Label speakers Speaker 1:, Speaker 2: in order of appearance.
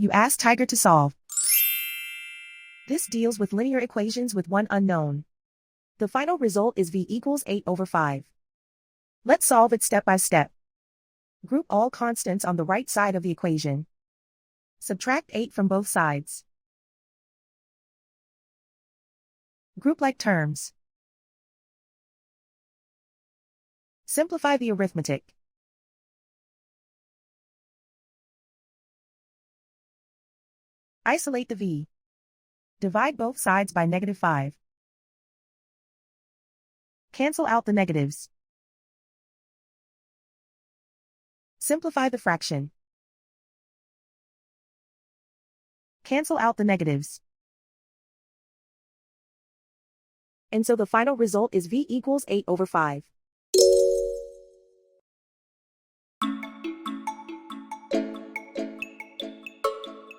Speaker 1: You ask Tiger to solve. This deals with linear equations with one unknown. The final result is v equals 8/5. Let's solve it step by step. Group all constants on the right side of the equation. Subtract 8 from both sides. Group like terms. Simplify the arithmetic. Isolate the v. Divide both sides by -5. Cancel out the negatives. Simplify the fraction. Cancel out the negatives. And so the final result is v equals 8/5.